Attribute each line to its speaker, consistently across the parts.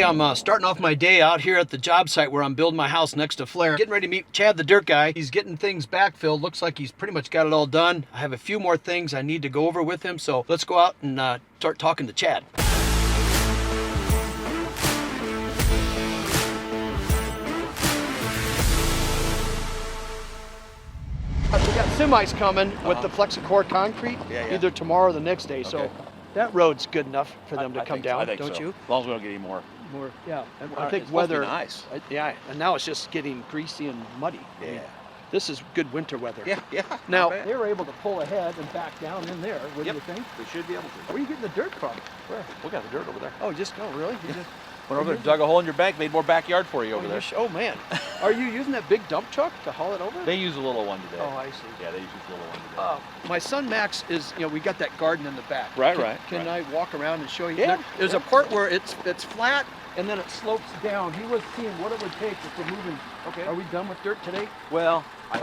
Speaker 1: I'm starting off my day out here at the job site where I'm building my house next to Flair. Getting ready to meet Chad the dirt guy. He's getting things backfilled. Looks like he's pretty much got it all done. I have a few more things I need to go over with him, so let's go out and start talking to Chad. We got semis coming with the Flexicore concrete, either tomorrow or the next day, so that road's good enough for them to come down, don't you?
Speaker 2: As long as we don't get any more.
Speaker 1: Yeah. And I think weather.
Speaker 2: Nice.
Speaker 1: Yeah, and now it's just getting greasy and muddy.
Speaker 2: Yeah.
Speaker 1: I mean, this is good winter weather.
Speaker 2: Yeah.
Speaker 1: Now, they were able to pull ahead and back down in there, wouldn't you think?
Speaker 2: We should be able to.
Speaker 1: Where are you getting the dirt from? Where?
Speaker 2: We got the dirt over there.
Speaker 1: Oh, really? You just
Speaker 2: went over there, dug a hole in your bank, made more backyard for you over there.
Speaker 1: Oh, man. Are you using that big dump truck to haul it over?
Speaker 2: They use a little one today.
Speaker 1: Oh, I see.
Speaker 2: Yeah, they use a little one today.
Speaker 1: My son Max is, we got that garden in the back.
Speaker 2: Right.
Speaker 1: Can I walk around and show you?
Speaker 2: Yeah.
Speaker 1: There's a part where it's flat and then it slopes down. He was seeing what it would take if we're moving. Okay. Are we done with dirt today?
Speaker 2: Well, I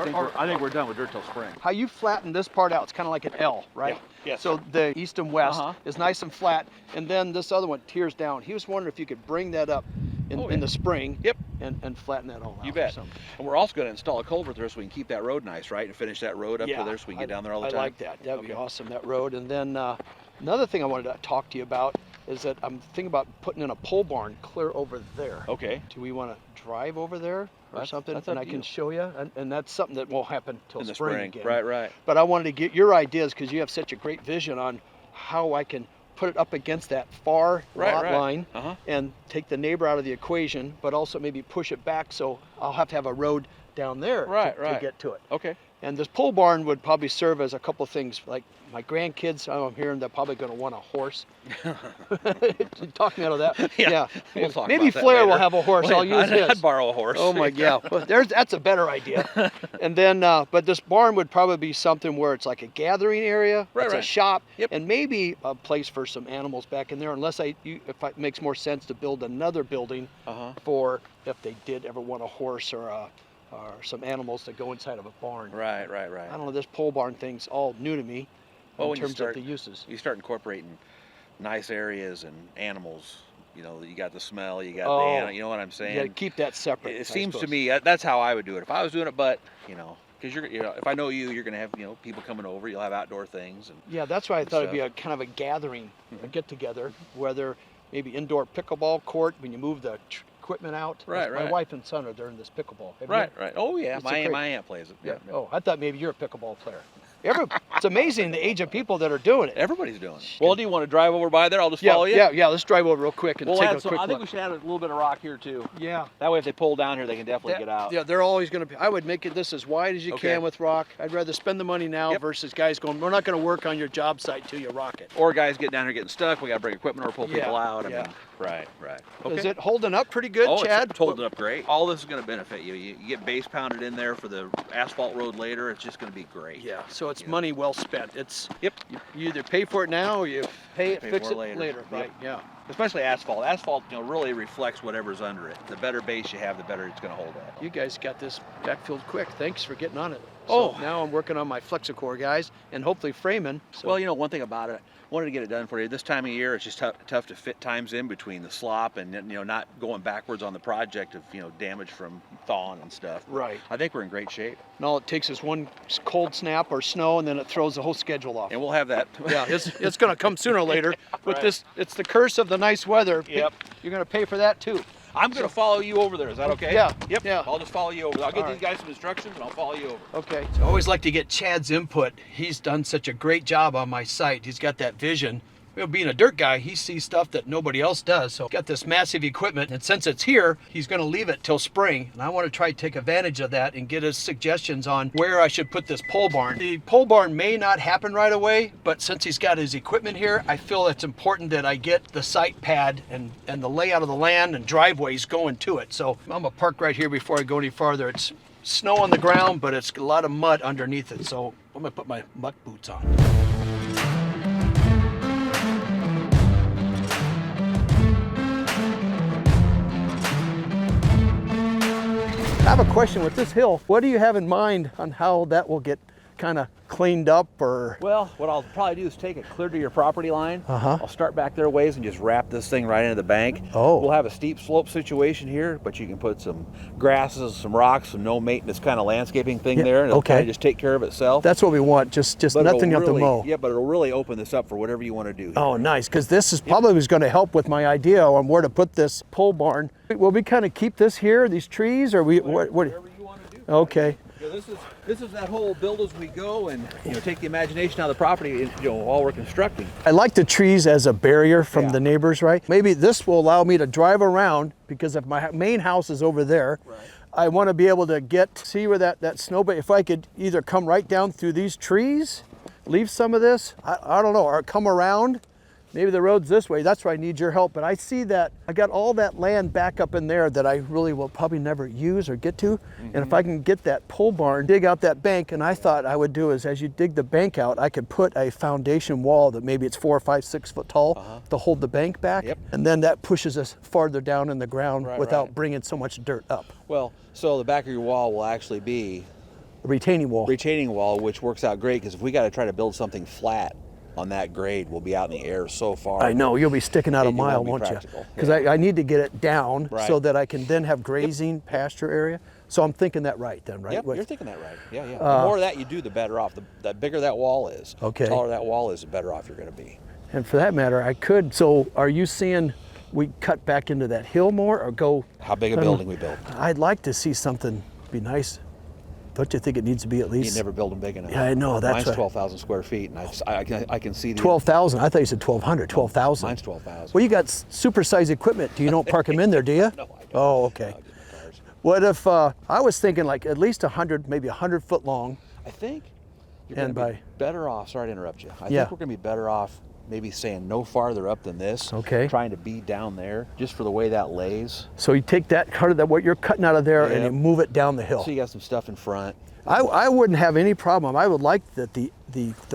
Speaker 2: think we're done with dirt till spring.
Speaker 1: How you flatten this part out, it's kind of like an L, right?
Speaker 2: Yeah.
Speaker 1: So the east and west is nice and flat, and then this other one tears down. He was wondering if you could bring that up in the spring.
Speaker 2: Yep.
Speaker 1: And flatten that all out.
Speaker 2: You bet. And we're also going to install a culvert there so we can keep that road nice, right? And finish that road up to there so we can get down there all the time.
Speaker 1: I like that. That'd be awesome, that road. And then another thing I wanted to talk to you about is that I'm thinking about putting in a pole barn clear over there.
Speaker 2: Okay.
Speaker 1: Do we want to drive over there or something?
Speaker 2: That's
Speaker 1: and I can show you. And that's something that won't happen till
Speaker 2: in the
Speaker 1: spring again.
Speaker 2: Right.
Speaker 1: But I wanted to get your ideas because you have such a great vision on how I can put it up against that far lot line and take the neighbor out of the equation, but also maybe push it back so I'll have to have a road down there to get to it.
Speaker 2: Okay.
Speaker 1: And this pole barn would probably serve as a couple of things, like my grandkids, I'm hearing they're probably going to want a horse. Talk me out of that. Yeah.
Speaker 2: We'll talk
Speaker 1: maybe
Speaker 2: about that
Speaker 1: Flair
Speaker 2: later.
Speaker 1: will have a horse. I'll use his.
Speaker 2: I'd borrow a horse.
Speaker 1: Oh my, yeah. Well, that's a better idea. And then, but this barn would probably be something where it's like a gathering area, it's a shop, and maybe a place for some animals back in there. Unless if it makes more sense to build another building for if they did ever want a horse or some animals to go inside of a barn.
Speaker 2: Right.
Speaker 1: I don't know, this pole barn thing's all new to me in terms of the uses.
Speaker 2: You start incorporating nice areas and animals, you got the smell, you got the animal, you know what I'm saying?
Speaker 1: You gotta keep that separate.
Speaker 2: It seems to me that's how I would do it. If I was doing it, but because if I know you're gonna have people coming over, you'll have outdoor things. And
Speaker 1: yeah, that's why I thought it'd be a kind of a gathering, a get together, whether maybe indoor pickleball court when you move the equipment out.
Speaker 2: Right.
Speaker 1: My wife and son are there in this pickleball.
Speaker 2: Right. Oh yeah, my aunt plays it. Yeah.
Speaker 1: Oh, I thought maybe you're a pickleball player. It's amazing the age of people that are doing it.
Speaker 2: Everybody's doing it. Well, do you want to drive over by there? I'll just follow you.
Speaker 1: Yeah. Let's drive over real quick and take a quick look.
Speaker 2: I think we should add a little bit of rock here too.
Speaker 1: Yeah.
Speaker 2: That way, if they pull down here, they can definitely get out.
Speaker 1: Yeah, they're always going to be. I would make this as wide as you can with rock. I'd rather spend the money now versus guys going, we're not going to work on your job site till you rock it.
Speaker 2: Or guys get down here getting stuck. We got to bring equipment or pull people out. I mean, right. Okay.
Speaker 1: Is it holding up pretty good, Chad?
Speaker 2: It's holding up great. All this is going to benefit you. You get base pounded in there for the asphalt road later. It's just going to be great.
Speaker 1: Yeah. So it's money well spent. It's you either pay for it now or you fix it later. Right. Yeah.
Speaker 2: Especially asphalt. Asphalt, really reflects whatever's under it. The better base you have, the better it's going to hold up.
Speaker 1: You guys got this backfilled quick. Thanks for getting on it. So now I'm working on my Flexicore guys and hopefully framing. So.
Speaker 2: Well, one thing about it, I wanted to get it done for you. This time of year, it's just tough to fit times in between the slop and not going backwards on the project of damage from thawing and stuff.
Speaker 1: Right.
Speaker 2: I think we're in great shape.
Speaker 1: And all it takes is one cold snap or snow, and then it throws the whole schedule off.
Speaker 2: And we'll have that.
Speaker 1: Yeah, it's going to come sooner or later. With this, it's the curse of the nice weather.
Speaker 2: Yep.
Speaker 1: You're going to pay for that too.
Speaker 2: I'm going to follow you over there. Is that okay?
Speaker 1: Yeah.
Speaker 2: Yep.
Speaker 1: Yeah.
Speaker 2: I'll just follow you over. I'll get these guys some instructions and I'll follow you over.
Speaker 1: Okay. So I always like to get Chad's input. He's done such a great job on my site. He's got that vision. Being a dirt guy, he sees stuff that nobody else does. So got this massive equipment, and since it's here, he's going to leave it till spring. And I want to try to take advantage of that and get his suggestions on where I should put this pole barn. The pole barn may not happen right away, but since he's got his equipment here, I feel it's important that I get the site pad and the layout of the land and driveways going to it. So I'm going to park right here before I go any farther. It's snow on the ground, but it's a lot of mud underneath it. So I'm going to put my muck boots on. I have a question with this hill. What do you have in mind on how that will get kind of cleaned up, or?
Speaker 2: Well, what I'll probably do is take it clear to your property line.
Speaker 1: Uh-huh.
Speaker 2: I'll start back there a ways and just wrap this thing right into the bank.
Speaker 1: Oh.
Speaker 2: We'll have a steep slope situation here, but you can put some grasses, some rocks, some no maintenance kind of landscaping thing there, and it'll kind of just take care of itself.
Speaker 1: That's what we want, just nothing you have to mow.
Speaker 2: Yeah, but it'll really open this up for whatever you want to do here.
Speaker 1: Oh, nice, because this is probably was going to help with my idea on where to put this pole barn. Will we kind of keep this here, these trees, or
Speaker 2: Whatever you want to do.
Speaker 1: Okay.
Speaker 2: Yeah, this is that whole build as we go, and take the imagination out of the property, while we're constructing.
Speaker 1: I like the trees as a barrier from the neighbors, right? Maybe this will allow me to drive around, because if my main house is over there, I want to be able to see where that snow, but if I could either come right down through these trees, leave some of this, I don't know, or come around. Maybe the road's this way. That's where I need your help. But I see that I got all that land back up in there that I really will probably never use or get to. And if I can get that pole barn, dig out that bank, and I thought I would do is, as you dig the bank out, I could put a foundation wall that maybe it's 4 or 5, 6 foot tall to hold the bank back. And then that pushes us farther down in the ground without bringing so much dirt up.
Speaker 2: Well, so the back of your wall will actually be
Speaker 1: a retaining wall.
Speaker 2: Retaining wall, which works out great, because if we got to try to build something flat on that grade, we'll be out in the air so far.
Speaker 1: I know, you'll be sticking out a mile, won't you? Because I need to get it down so that I can then have grazing pasture area. So I'm thinking that right then, right?
Speaker 2: Yep, you're thinking that right. Yeah, yeah. The more of that you do, the better off. The bigger that wall is, the taller that wall is, the better off you're going to be.
Speaker 1: And for that matter, I could. So are you seeing we cut back into that hill more, or go?
Speaker 2: How big a building we build?
Speaker 1: I'd like to see something be nice. Don't you think it needs to be at least?
Speaker 2: You never build them big enough.
Speaker 1: Yeah, I know. That's
Speaker 2: mine's 12,000 square feet, and I can see the
Speaker 1: 12,000. I thought you said 1,200. 12,000.
Speaker 2: Mine's 12,000.
Speaker 1: Well, you got supersized equipment. Do you don't park them in there, do you?
Speaker 2: No, I don't.
Speaker 1: Oh, okay. What if I was thinking like at least 100, maybe 100 foot long?
Speaker 2: I think you're going to be better off. Sorry to interrupt you. I think we're going to be better off maybe saying no farther up than this.
Speaker 1: Okay.
Speaker 2: Trying to be down there, just for the way that lays.
Speaker 1: So you take that part of that, what you're cutting out of there, and you move it down the hill.
Speaker 2: So you got some stuff in front.
Speaker 1: I wouldn't have any problem. I would like that the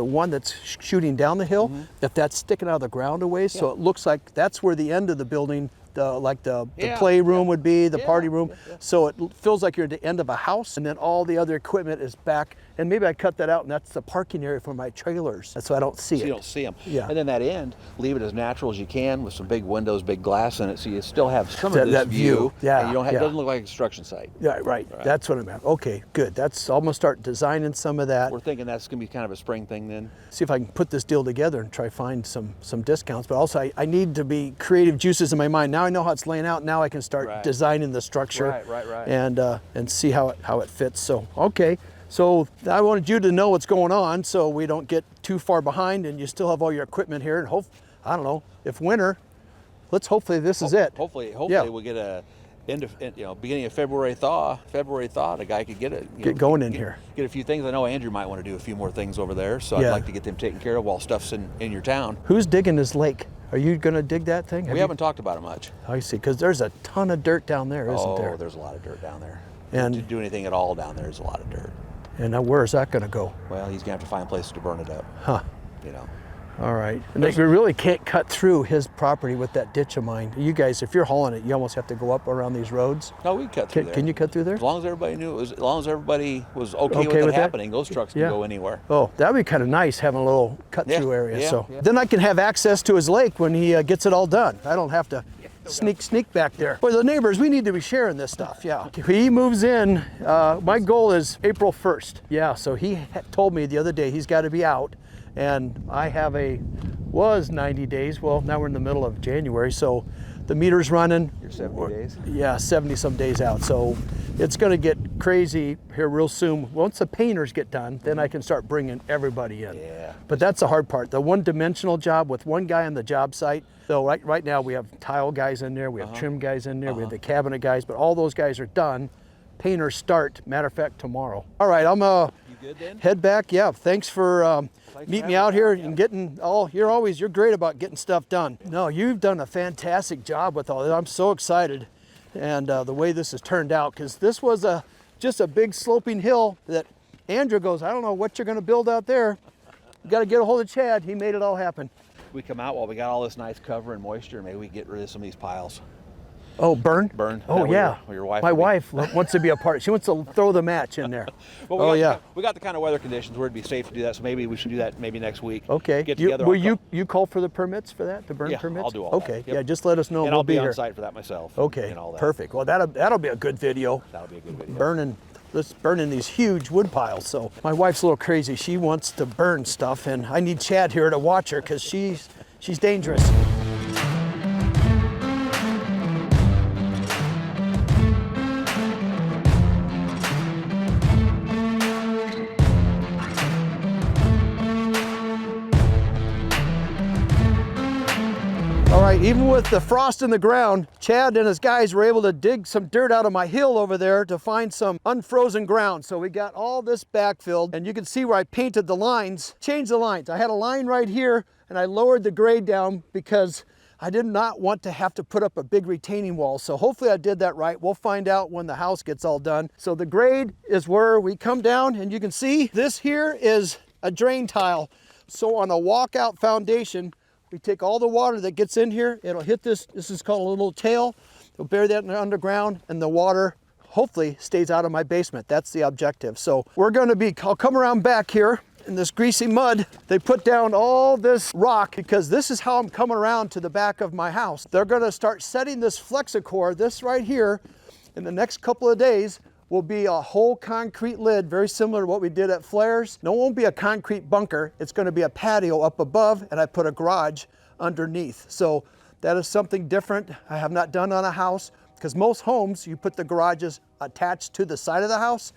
Speaker 1: one that's shooting down the hill, if that's sticking out of the ground a ways, so it looks like that's where the end of the building, the playroom would be, the party room. So it feels like you're at the end of a house, and then all the other equipment is back. And maybe I cut that out, and that's the parking area for my trailers. That's so I don't see it.
Speaker 2: So you don't see them.
Speaker 1: Yeah.
Speaker 2: And then that end, leave it as natural as you can with some big windows, big glass in it, so you still have some of this view.
Speaker 1: Yeah.
Speaker 2: And you don't have, it doesn't look like a construction site.
Speaker 1: Yeah, right. That's what I meant. Okay, good. I'm gonna start designing some of that.
Speaker 2: We're thinking that's gonna be kind of a spring thing then.
Speaker 1: See if I can put this deal together and try to find some discounts. But also I need to be creative juices in my mind. Now I know how it's laying out. Now I can start designing the structure.
Speaker 2: Right.
Speaker 1: And see how it fits. So okay. So I wanted you to know what's going on, so we don't get too far behind, and you still have all your equipment here. And I don't know, if winter, hopefully this is it.
Speaker 2: Hopefully we'll get a beginning of February thaw. A guy could get
Speaker 1: going in here.
Speaker 2: Get a few things. I know Andrew might want to do a few more things over there, so I'd like to get them taken care of while stuff's in your town.
Speaker 1: Who's digging this lake? Are you going to dig that thing?
Speaker 2: We haven't talked about it much.
Speaker 1: I see, because there's a ton of dirt down there, isn't there?
Speaker 2: Oh, there's a lot of dirt down there.
Speaker 1: And
Speaker 2: to do anything at all down there is a lot of dirt.
Speaker 1: And now where's that going to go?
Speaker 2: Well, he's going to have to find places to burn it up.
Speaker 1: Huh.
Speaker 2: You know.
Speaker 1: All right. And we really can't cut through his property with that ditch of mine. You guys, if you're hauling it, you almost have to go up around these roads.
Speaker 2: No, we can cut through there.
Speaker 1: Can you cut through there?
Speaker 2: As long as everybody knew it was, as long as everybody was okay with it happening, those trucks can go anywhere.
Speaker 1: Oh, that'd be kind of nice, having a little cut-through area. Then I can have access to his lake when he gets it all done. I don't have to sneak back there. For the neighbors, we need to be sharing this stuff, He moves in, my goal is April 1st. Yeah, so he told me the other day he's got to be out, and I have was 90 days. Well, now we're in the middle of January, so the meter's running.
Speaker 2: You're 70 days?
Speaker 1: Yeah, 70 some days out. So it's going to get crazy here real soon. Once the painters get done, then I can start bringing everybody in.
Speaker 2: Yeah.
Speaker 1: But that's the hard part. The one-dimensional job with one guy on the job site. So right now we have tile guys in there, we have trim guys in there, we have the cabinet guys, but all those guys are done. Painters start, matter of fact, tomorrow. All right, I'm
Speaker 2: you good then?
Speaker 1: Head back. Yeah, thanks for meeting me out here and getting you're great about getting stuff done. No, you've done a fantastic job with all that. I'm so excited, and the way this has turned out, because this was just a big sloping hill that Andrew goes, I don't know what you're going to build out there. You got to get a hold of Chad. He made it all happen.
Speaker 2: We come out while we got all this nice cover and moisture, maybe we get rid of some of these piles.
Speaker 1: Oh, burn?
Speaker 2: Burn.
Speaker 1: Oh, yeah.
Speaker 2: Where your wife
Speaker 1: My
Speaker 2: will be.
Speaker 1: wife wants to be a part. She wants to throw the match in there.
Speaker 2: Well,
Speaker 1: Oh, yeah.
Speaker 2: We got the kind of weather conditions where it'd be safe to do that, so maybe we should do that maybe next week.
Speaker 1: Okay.
Speaker 2: Get together.
Speaker 1: Will you call for the permits for that, the burn
Speaker 2: Yeah,
Speaker 1: permits?
Speaker 2: I'll do all that.
Speaker 1: Okay.
Speaker 2: Yep.
Speaker 1: Yeah, just let us know.
Speaker 2: And
Speaker 1: We'll
Speaker 2: I'll be on
Speaker 1: here.
Speaker 2: site for that myself.
Speaker 1: Okay.
Speaker 2: And all that.
Speaker 1: Perfect. Well, that'll be a good video.
Speaker 2: That'll be a good video.
Speaker 1: Burning these huge wood piles. So my wife's a little crazy. She wants to burn stuff, and I need Chad here to watch her because she's dangerous. All right, even with the frost in the ground, Chad and his guys were able to dig some dirt out of my hill over there to find some unfrozen ground. So we got all this backfilled, and you can see where I painted the lines, changed the lines. I had a line right here, and I lowered the grade down because I did not want to have to put up a big retaining wall. So hopefully I did that right. We'll find out when the house gets all done. So the grade is where we come down, and you can see this here is a drain tile. So on a walkout foundation, we take all the water that gets in here, it'll hit this is called a little tail. We'll bury that in the underground, and the water hopefully stays out of my basement. That's the objective. So I'll come around back here in this greasy mud. They put down all this rock because this is how I'm coming around to the back of my house. They're gonna start setting this Flexicor, this right here, in the next couple of days. Will be a whole concrete lid, very similar to what we did at FLAIR'S. No, it won't be a concrete bunker. It's gonna be a patio up above, and I put a garage underneath. So that is something different I have not done on a house, because most homes, you put the garages attached to the side of the house.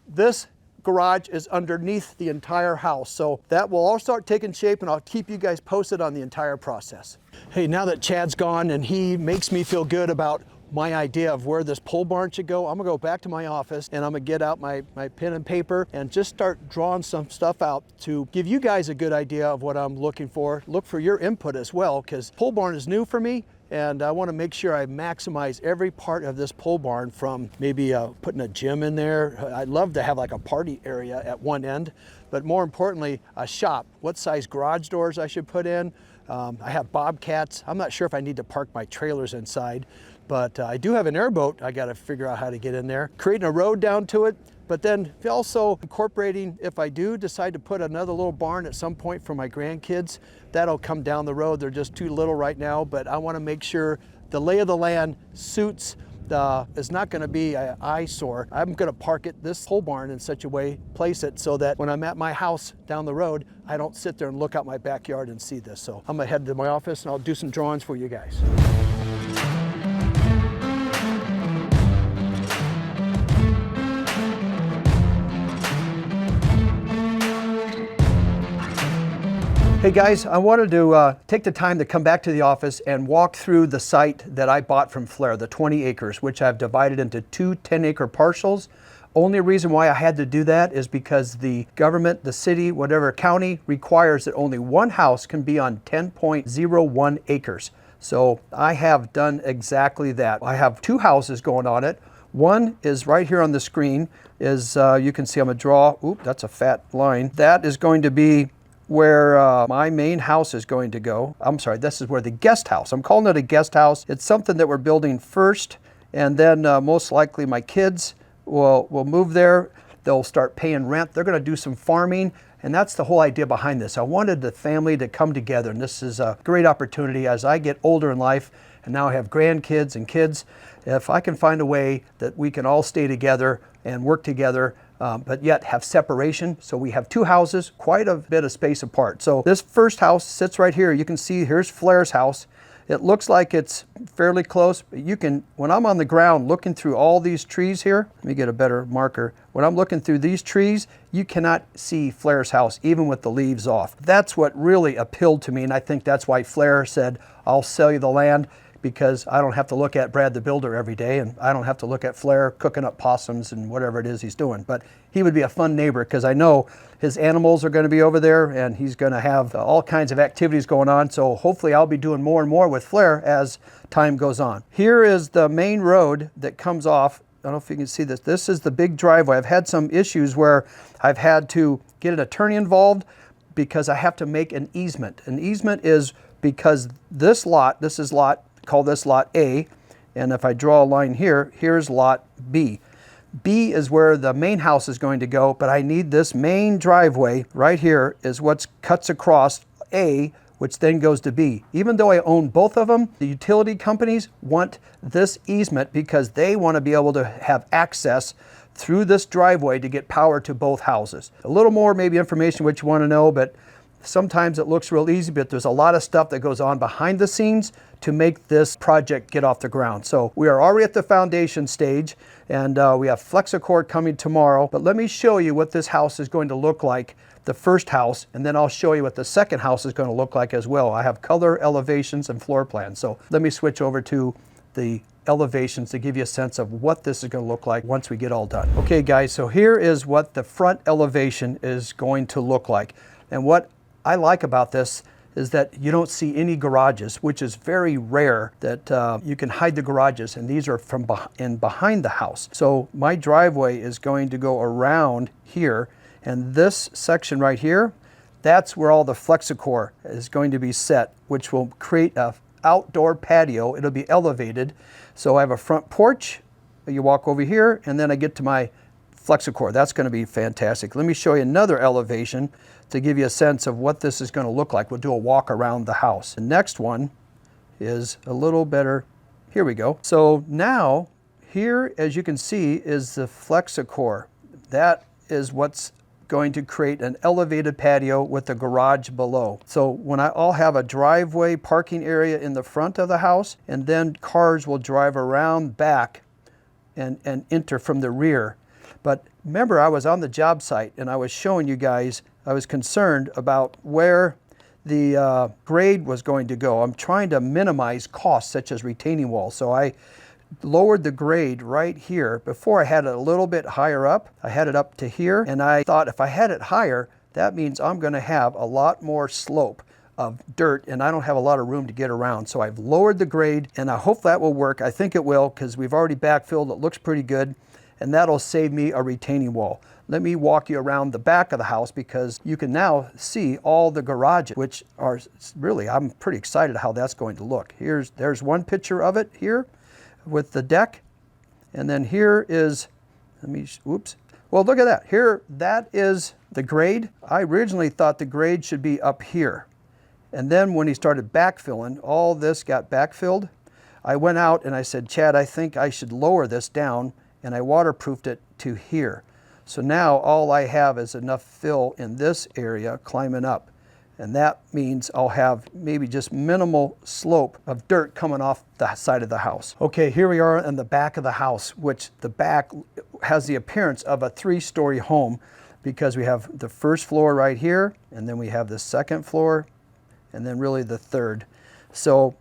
Speaker 1: This garage is underneath the entire house. So that will all start taking shape, and I'll keep you guys posted on the entire process. Hey, now that Chad's gone and he makes me feel good about my idea of where this pole barn should go, I'm gonna go back to my office, and I'm gonna get out my pen and paper and just start drawing some stuff out to give you guys a good idea of what I'm looking for. Look for your input as well, because pole barn is new for me, and I want to make sure I maximize every part of this pole barn, from maybe putting a gym in there. I'd love to have like a party area at one end, but more importantly, a shop. What size garage doors I should put in. I have bobcats. I'm not sure if I need to park my trailers inside, but I do have an airboat. I got to figure out how to get in there. Creating a road down to it, but then also incorporating, if I do decide to put another little barn at some point for my grandkids, that'll come down the road. They're just too little right now, but I want to make sure the lay of the land suits is not going to be an eyesore. I'm going to park this pole barn in such a way, place it so that when I'm at my house down the road, I don't sit there and look out my backyard and see this. So I'm going to head to my office and I'll do some drawings for you guys. Hey guys, I wanted to take the time to come back to the office and walk through the site that I bought from FLAIR, the 20 acres, which I've divided into two 10-acre parcels. Only reason why I had to do that is because the government, the city, whatever county, requires that only one house can be on 10.01 acres. So I have done exactly that. I have two houses going on it. One is right here on the screen, is you can see I'm gonna draw, oop, that's a fat line. That is going to be where my main house is going to go. I'm sorry, this is where the guest house, I'm calling it a guest house. It's something that we're building first, and then most likely my kids will move there. They'll start paying rent. They're gonna do some farming, and that's the whole idea behind this. I wanted the family to come together, and this is a great opportunity as I get older in life, and now I have grandkids and kids. If I can find a way that we can all stay together and work together, but yet have separation. So we have two houses, quite a bit of space apart. So this first house sits right here. You can see here's FLAIR'S house. It looks like it's fairly close, but you can, when I'm on the ground looking through all these trees here, let me get a better marker. When I'm looking through these trees, you cannot see FLAIR'S house, even with the leaves off. That's what really appealed to me, and I think that's why FLAIR said, I'll sell you the land, because I don't have to look at Brad the Builder every day, and I don't have to look at FLAIR cooking up possums and whatever it is he's doing. But he would be a fun neighbor, because I know his animals are going to be over there, and he's going to have all kinds of activities going on. So hopefully I'll be doing more and more with FLAIR as time goes on. Here is the main road that comes off. I don't know if you can see this. This is the big driveway. I've had some issues where I've had to get an attorney involved because I have to make an easement. An easement is because this is lot, call this lot A, And if I draw a line here, here's lot B. B is where the main house is going to go, but I need this main driveway right here is what cuts across A, which then goes to B. Even though I own both of them, the utility companies want this easement because they want to be able to have access through this driveway to get power to both houses. A little more maybe information what you want to know, but sometimes it looks real easy, but there's a lot of stuff that goes on behind the scenes to make this project get off the ground. So we are already at the foundation stage, and we have FlexiCore coming tomorrow. But let me show you what this house is going to look like, the first house, and then I'll show you what the second house is going to look like as well. I have color elevations and floor plans. So let me switch over to the elevations to give you a sense of what this is going to look like once we get all done. Okay guys, so here is what the front elevation is going to look like. And what I like about this is that you don't see any garages, which is very rare that you can hide the garages, and these are from behind the house. So my driveway is going to go around here, and this section right here, that's where all the FlexiCore is going to be set, which will create a outdoor patio. It'll be elevated. So I have a front porch, you walk over here, and then I get to my FlexiCore. That's going to be fantastic. Let me show you another elevation to give you a sense of what this is going to look like. We'll do a walk around the house. The next one is a little better. Here we go. So now here, as you can see, is the FlexiCore. That is what's going to create an elevated patio with a garage below. So when I'll have a driveway parking area in the front of the house, and then cars will drive around back and enter from the rear. But remember, I was on the job site and I was showing you guys, I was concerned about where the grade was going to go. I'm trying to minimize costs such as retaining walls. So I lowered the grade right here. Before I had it a little bit higher up. I had it up to here, and I thought if I had it higher, that means I'm going to have a lot more slope of dirt, and I don't have a lot of room to get around. So I've lowered the grade, and I hope that will work. I think it will, because we've already backfilled. It looks pretty good, and that'll save me a retaining wall. Let me walk you around the back of the house, because you can now see all the garages, which are really, I'm pretty excited how that's going to look. There's one picture of it here with the deck, and then here is, oops. Well, look at that. Here, that is the grade. I originally thought the grade should be up here. And then when he started backfilling, all this got backfilled. I went out and I said, Chad, I think I should lower this down, and I waterproofed it to here. So now all I have is enough fill in this area climbing up. And that means I'll have maybe just minimal slope of dirt coming off the side of the house. Okay, here we are in the back of the house, which the back has the appearance of a 3-story home, because we have the first floor right here, and then we have the second floor, and then really the third. So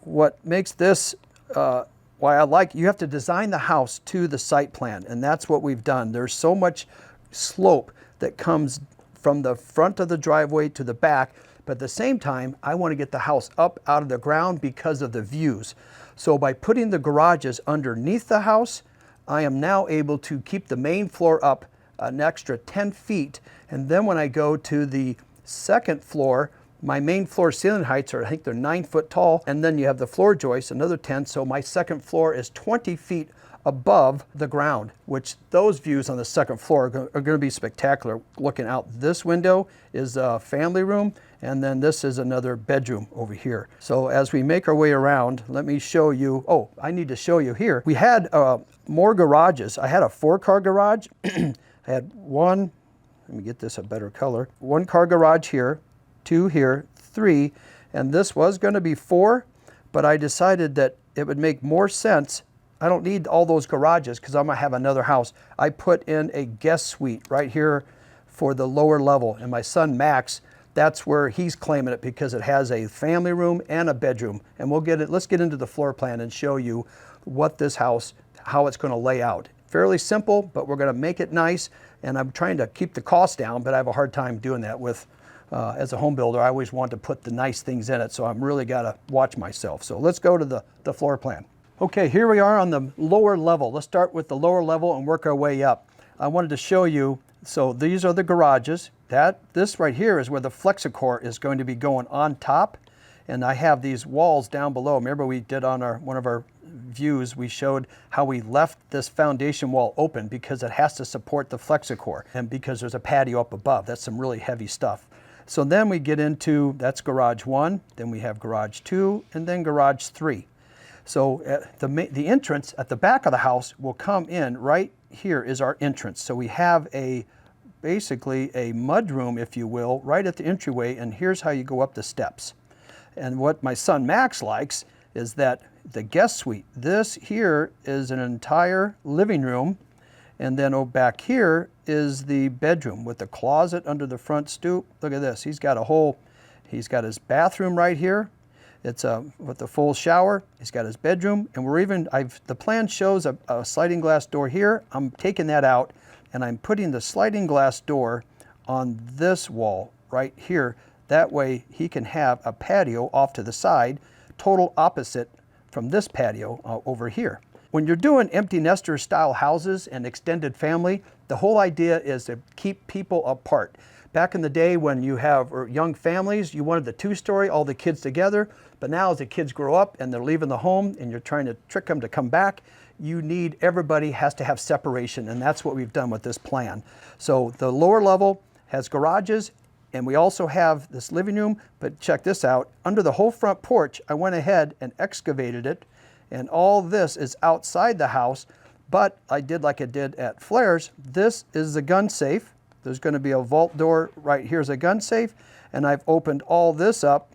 Speaker 1: what makes this, why I like, you have to design the house to the site plan, and that's what we've done. There's so much slope that comes from the front of the driveway to the back, but at the same time, I want to get the house up out of the ground because of the views. So by putting the garages underneath the house, I am now able to keep the main floor up an extra 10 feet. And then when I go to the second floor, my main floor ceiling heights are, I think they're 9 foot tall. And then you have the floor joists, another 10. So my second floor is 20 feet above the ground, which those views on the second floor are going to be spectacular. Looking out this window is a family room, and then this is another bedroom over here. So as we make our way around, let me show you, oh, I need to show you here. We had more garages. I had a 4-car garage. I had one, let me get this a better color, 1-car garage here, 2 here, 3, and this was going to be 4, but I decided that it would make more sense. I don't need all those garages because I'm going to have another house. I put in a guest suite right here for the lower level. And my son, Max, that's where he's claiming it because it has a family room and a bedroom. And we'll get it. Let's get into the floor plan and show you what this house, how it's going to lay out. Fairly simple, but we're going to make it nice. And I'm trying to keep the cost down, but I have a hard time doing that with, as a home builder, I always want to put the nice things in it. So I'm really got to watch myself. So let's go to the floor plan. Okay, here we are on the lower level. Let's start with the lower level and work our way up. I wanted to show you, so these are the garages. This right here is where the FlexiCore is going to be going on top. And I have these walls down below. Remember we did on one of our views, we showed how we left this foundation wall open because it has to support the Flexicore and because there's a patio up above. That's some really heavy stuff. So then we get into, that's garage 1, then we have garage 2, and then garage 3. So the entrance at the back of the house will come in. Right here is our entrance. So we have basically a mudroom, if you will, right at the entryway, and here's how you go up the steps. And what my son Max likes is that the guest suite, this here is an entire living room, and then back here is the bedroom with the closet under the front stoop. Look at this, he's got his bathroom right here. It's with the full shower. He's got his bedroom, and the plan shows a sliding glass door here. I'm taking that out, and I'm putting the sliding glass door on this wall right here. That way he can have a patio off to the side, total opposite from this patio over here. When you're doing empty nester style houses and extended family, the whole idea is to keep people apart. Back in the day when you have young families, you wanted the 2-story, all the kids together. But now as the kids grow up and they're leaving the home and you're trying to trick them to come back, everybody has to have separation, and that's what we've done with this plan. So the lower level has garages, and we also have this living room, but check this out. Under the whole front porch, I went ahead and excavated it, and all this is outside the house, but I did like I did at FLAIR'S. This is the gun safe. There's going to be a vault door right here's a gun safe, and I've opened all this up.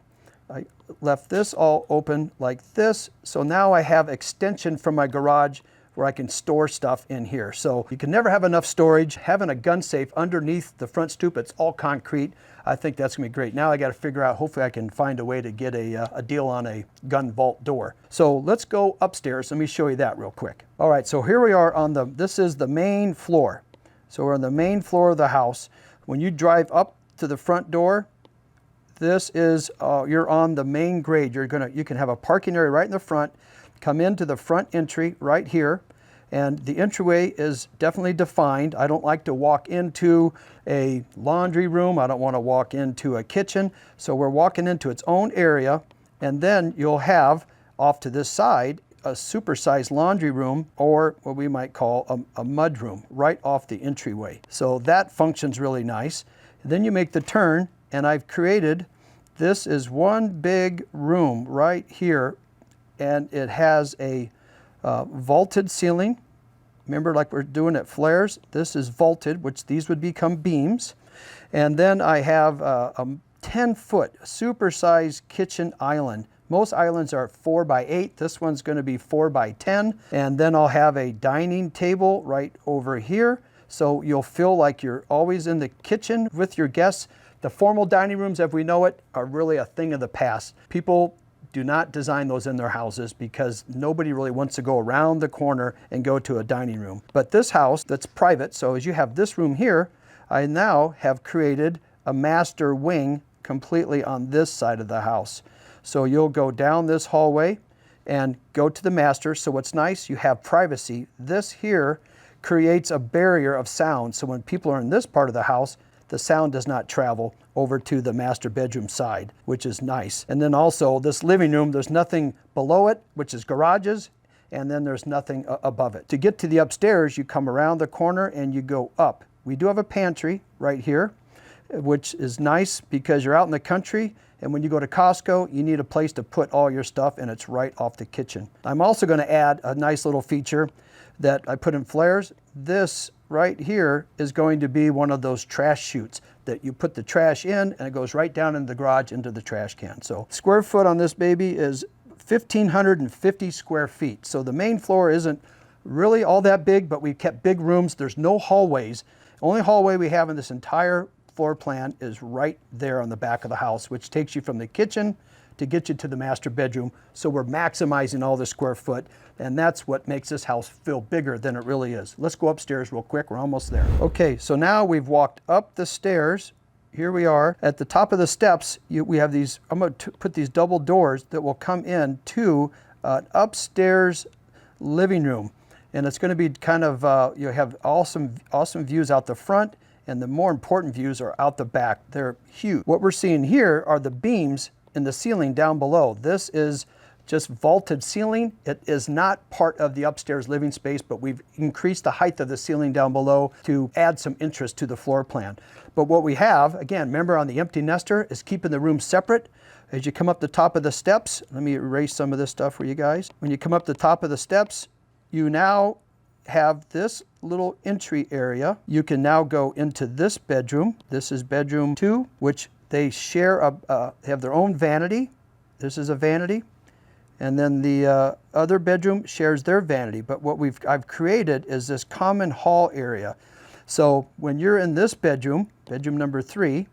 Speaker 1: I left this all open like this, so now I have extension from my garage where I can store stuff in here. So you can never have enough storage. Having a gun safe underneath the front stoop, it's all concrete. I think that's gonna be great. Now I gotta figure out, hopefully I can find a way to get a deal on a gun vault door. So let's go upstairs. Let me show you that real quick. All right, so here we are this is the main floor. So we're on the main floor of the house. When you drive up to the front door, this is, you're on the main grade. You can have a parking area right in the front, come into the front entry right here, and the entryway is definitely defined. I don't like to walk into a laundry room. I don't want to walk into a kitchen. So we're walking into its own area, and then you'll have off to this side a supersized laundry room, or what we might call a mud room, right off the entryway. So that functions really nice. Then you make the turn, and I've created, this is one big room right here, and it has a vaulted ceiling. Remember, like we're doing at FLAIR'S, this is vaulted, which these would become beams. And then I have a 10-foot supersized kitchen island. Most islands are 4 by 8. This one's going to be 4 by 10. And then I'll have a dining table right over here. So you'll feel like you're always in the kitchen with your guests. The formal dining rooms, as we know it, are really a thing of the past. People do not design those in their houses because nobody really wants to go around the corner and go to a dining room. But this house that's private, so as you have this room here, I now have created a master wing completely on this side of the house. So you'll go down this hallway and go to the master. So what's nice, you have privacy. This here creates a barrier of sound. So when people are in this part of the house, the sound does not travel over to the master bedroom side, which is nice. And then also this living room, there's nothing below it, which is garages, and then there's nothing above it. To get to the upstairs, you come around the corner and you go up. We do have a pantry right here, which is nice because you're out in the country, and when you go to Costco, you need a place to put all your stuff, and it's right off the kitchen. I'm also going to add a nice little feature that I put in FLAIR'S. This right here is going to be one of those trash chutes that you put the trash in, and it goes right down into the garage into the trash can. So square foot on this baby is 1,550 square feet. So the main floor isn't really all that big, but we've kept big rooms. There's no hallways. Only hallway we have in this entire floor plan is right there on the back of the house, which takes you from the kitchen to get you to the master bedroom. So we're maximizing all the square foot, and that's what makes this house feel bigger than it really is. Let's go upstairs real quick. We're almost there. Okay, so now we've walked up the stairs. Here we are. At the top of the steps, we have these, I'm going to put these double doors that will come in to an upstairs living room. And it's going to be kind of, you have awesome views out the front, and the more important views are out the back. They're huge. What we're seeing here are the beams in the ceiling down below. This is just vaulted ceiling. It is not part of the upstairs living space, but we've increased the height of the ceiling down below to add some interest to the floor plan. But what we have, again, remember on the empty nester, is keeping the room separate. As you come up the top of the steps, let me erase some of this stuff for you guys. When you come up the top of the steps, you now have this little entry area. You can now go into this bedroom. This is bedroom 2, which they share, have their own vanity. This is a vanity. And then the other bedroom shares their vanity. But what I've created is this common hall area. So when you're in this bedroom, bedroom number 3,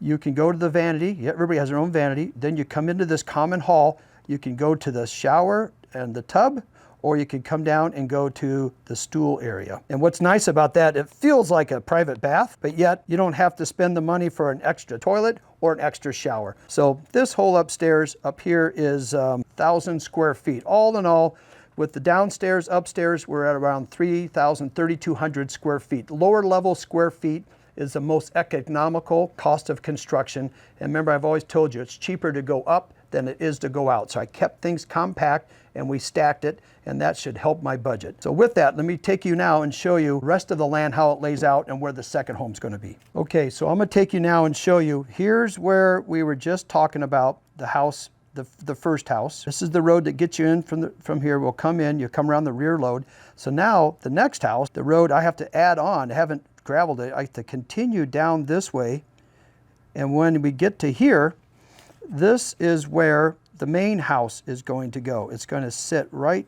Speaker 1: you can go to the vanity. Everybody has their own vanity. Then you come into this common hall. You can go to the shower and the tub, or you can come down and go to the stool area. And what's nice about that, it feels like a private bath, but yet you don't have to spend the money for an extra toilet or an extra shower. So this whole upstairs up here is 1,000 square feet. All in all, with the downstairs, upstairs, we're at around 3,200 square feet. Lower level square feet is the most economical cost of construction. And remember, I've always told you, it's cheaper to go up than it is to go out. So I kept things compact and we stacked it, and that should help my budget. So with that, let me take you now and show you the rest of the land, how it lays out and where the second home's gonna be. Okay, so I'm gonna take you now and show you, here's where we were just talking about the house, the first house. This is the road that gets you in from here. We'll come in, you come around the rear load. So now the next house, the road I have to add on, I haven't graveled it, I have to continue down this way. And when we get to here, this is where the main house is going to go. It's going to sit right,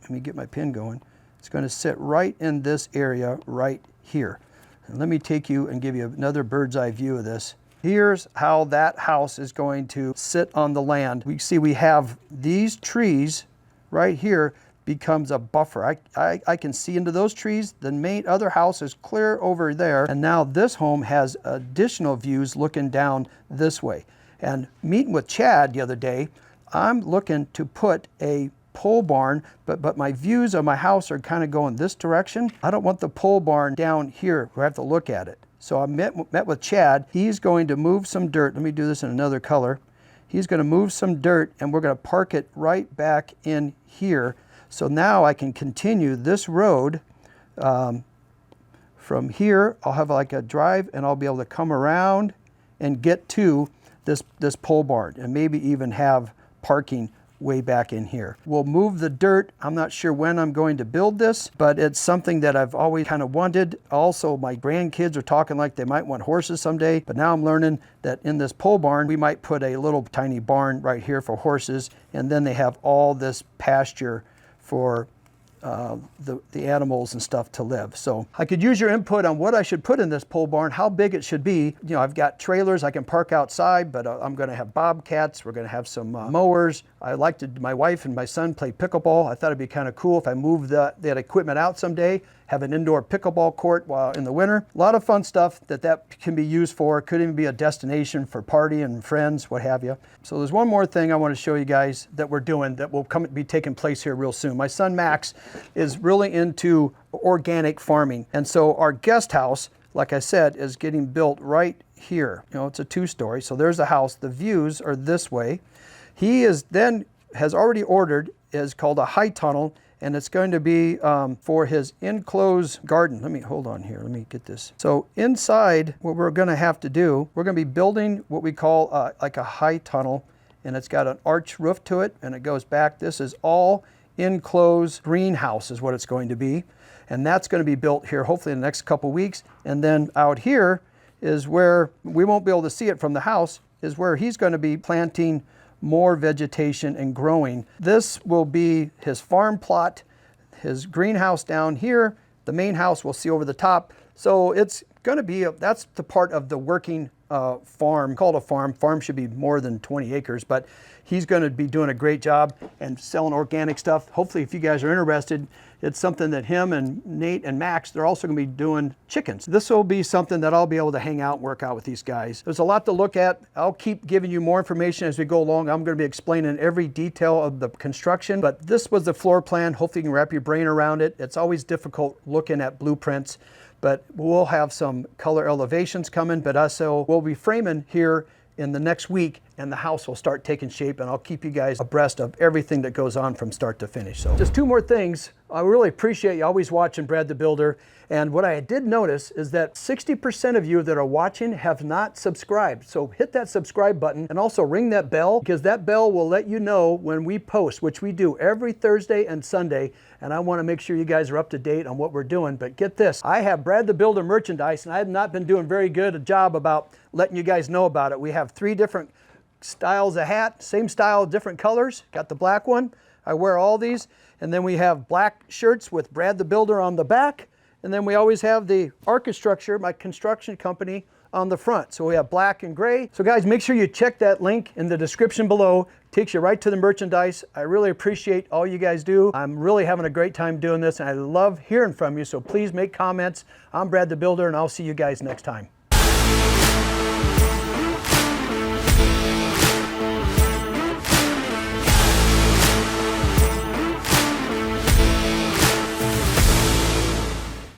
Speaker 1: let me get my pin going. It's going to sit right in this area right here. And let me take you and give you another bird's eye view of this. Here's how that house is going to sit on the land. We see we have these trees right here becomes a buffer. I can see into those trees. The main other house is clear over there. And now this home has additional views looking down this way. And meeting with Chad the other day, I'm looking to put a pole barn, but my views of my house are kind of going this direction. I don't want the pole barn down here where I have to look at it. So I met with Chad. He's going to move some dirt. Let me do this in another color. He's going to move some dirt and we're going to park it right back in here. So now I can continue this road. From here, I'll have like a drive and I'll be able to come around and get to this pole barn and maybe even have parking way back in here. We'll move the dirt. I'm not sure when I'm going to build this, but it's something that I've always kind of wanted. Also, my grandkids are talking like they might want horses someday, but now I'm learning that in this pole barn, we might put a little tiny barn right here for horses, and then they have all this pasture for the animals and stuff to live. So I could use your input on what I should put in this pole barn, how big it should be. You know, I've got trailers I can park outside, but I'm going to have bobcats. We're going to have some mowers. My wife and my son play pickleball. I thought it'd be kind of cool if I moved that equipment out someday, have an indoor pickleball court while in the winter. A lot of fun stuff that can be used for. It could even be a destination for party and friends, what have you. So there's one more thing I want to show you guys that we're doing that will be taking place here real soon. My son Max is really into organic farming. And so our guest house, like I said, is getting built right here. You know, it's a 2-story. So there's the house. The views are this way. He has already ordered, is called a high tunnel, and it's going to be for his enclosed garden. Hold on here, let me get this. So inside, what we're gonna have to do, we're gonna be building what we call like a high tunnel, and it's got an arch roof to it, and it goes back. This is all enclosed greenhouse is what it's going to be. And that's gonna be built here, hopefully in the next couple weeks. And then out here is where, we won't be able to see it from the house, is where he's gonna be planting more vegetation and growing. This will be his farm plot, his greenhouse down here. The main house we'll see over the top. So it's going to be, that's the part of the working farm, called a farm. Farm should be more than 20 acres, but he's going to be doing a great job and selling organic stuff. Hopefully, if you guys are interested, it's something that him and Nate and Max, they're also going to be doing chickens. This will be something that I'll be able to hang out and work out with these guys. There's a lot to look at. I'll keep giving you more information as we go along. I'm going to be explaining every detail of the construction, but this was the floor plan. Hopefully you can wrap your brain around it. It's always difficult looking at blueprints, but we'll have some color elevations coming, but also we'll be framing here in the next week, and the house will start taking shape, and I'll keep you guys abreast of everything that goes on from start to finish. So just two more things. I really appreciate you always watching Brad the Builder. And what I did notice is that 60% of you that are watching have not subscribed. So hit that subscribe button and also ring that bell, because that bell will let you know when we post, which we do every Thursday and Sunday. And I want to make sure you guys are up to date on what we're doing. But get this, I have Brad the Builder merchandise, and I have not been doing very good a job about letting you guys know about it. We have 3 different styles of hat, same style, different colors. Got the black one. I wear all these. And then we have black shirts with Brad the Builder on the back. And then we always have the Archistructure, my construction company, on the front. So we have black and gray. So guys, make sure you check that link in the description below. It takes you right to the merchandise. I really appreciate all you guys do. I'm really having a great time doing this, and I love hearing from you. So please make comments. I'm Brad the Builder, and I'll see you guys next time.